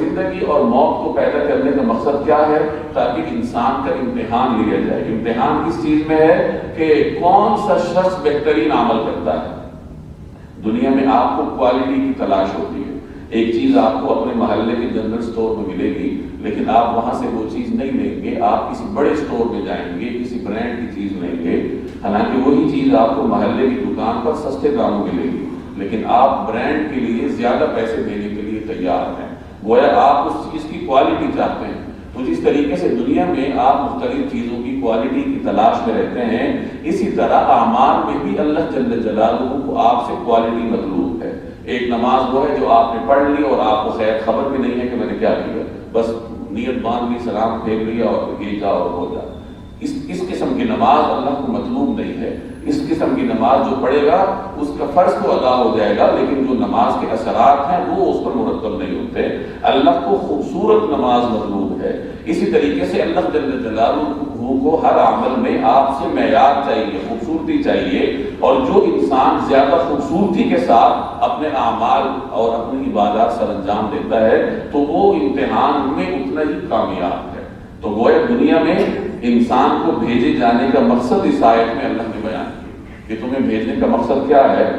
زندگی اور موت کو پیدا کرنے کا مقصد کیا ہے؟ تاکہ انسان کا امتحان لیا جائے۔ امتحان کس چیز میں ہے کہ کون سا شخص بہترین عمل کرتا ہے۔ دنیا میں آپ کو کوالٹی کی تلاش ہوتی ہے۔ ایک چیز آپ کو اپنے محلے کے جنرل سٹور میں ملے گی، لیکن آپ وہاں سے وہ چیز نہیں لیں گے، آپ کسی بڑے سٹور میں جائیں گے، کسی برانڈ کی چیز لیں گے، حالانکہ وہی چیز آپ کو محلے کی دکان پر سستے داموں ملے گی، لیکن آپ برانڈ کے لیے زیادہ پیسے دینے کے لیے تیار ہیں، گویا آپ اس چیز کی کوالٹی چاہتے ہیں۔ تو جس طریقے سے دنیا میں آپ مختلف چیزوں کی کوالٹی کی تلاش میں رہتے ہیں، اسی طرح اعمال میں بھی اللہ جل جلالہ کو آپ سے کوالٹی مطلوب ہے۔ ایک نماز وہ ہے جو آپ نے پڑھ لی اور آپ کو خیر خبر بھی نہیں ہے کہ میں نے کیا کیا، بس نیت باندھ لی، سلام پھیر لیا اور یہ جا اور ہو جا۔ اس قسم کی نماز اللہ کو مطلوب نہیں ہے۔ اس قسم کی نماز جو پڑھے گا اس کا فرض تو ادا ہو جائے گا، لیکن جو نماز کے اثرات ہیں وہ اس پر مرتب نہیں ہوتے۔ اللہ کو خوبصورت نماز مطلوب ہے۔ اسی طریقے سے اللہ جل جلالہ کو ہر عمل میں آپ سے معیار چاہیے، خوبصورتی چاہیے، اور جو انسان زیادہ خوبصورتی کے ساتھ اپنے اعمال اور اپنی عبادات سر انجام دیتا ہے تو وہ امتحان میں اتنا ہی کامیاب ہے۔ تو گویا دنیا میں انسان کو بھیجے جانے کا مقصد اس آیت میں اللہ نے بیان کیا کہ تمہیں بھیجنے کا مقصد کیا ہے؟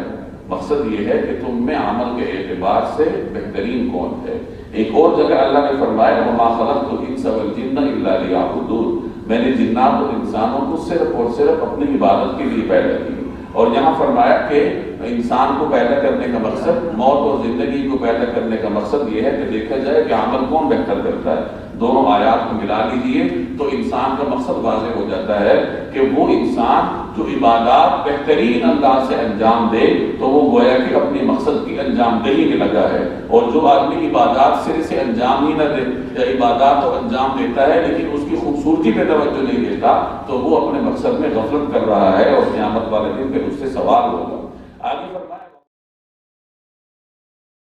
مقصد یہ ہے کہ تم میں عمل کے اعتبار سے بہترین کون ہے۔ ایک اور جگہ اللہ نے فرمایا وَمَا خَلَقْتُ الْإِنسَ وَالْجِنَّ إِلَّا لِيَعْبُدُونِ، میں نے جنات اور انسانوں کو صرف اور صرف اپنی عبادت کے لیے پیدا کی۔ اور یہاں فرمایا کہ انسان کو پیدا کرنے کا مقصد، موت اور زندگی کو پیدا کرنے کا مقصد یہ ہے کہ دیکھا جائے کہ عمل کون بہتر کرتا ہے۔ دونوں آیات کو ملا لیجئے تو انسان کا مقصد واضح ہو جاتا ہے کہ وہ انسان جو عبادات بہترین انداز سے انجام دے تو وہ گویا کہ اپنے مقصد کی انجام دہی میں لگا ہے، اور جو آدمی عبادات سرے سے انجام ہی نہ دے یا عبادات تو انجام دیتا ہے لیکن اس کی خوبصورتی پہ توجہ نہیں دیتا تو وہ اپنے مقصد میں غفلت کر رہا ہے، اور قیامت والے دن پہ اس سے سوال ہوگا۔ آگے فرمایا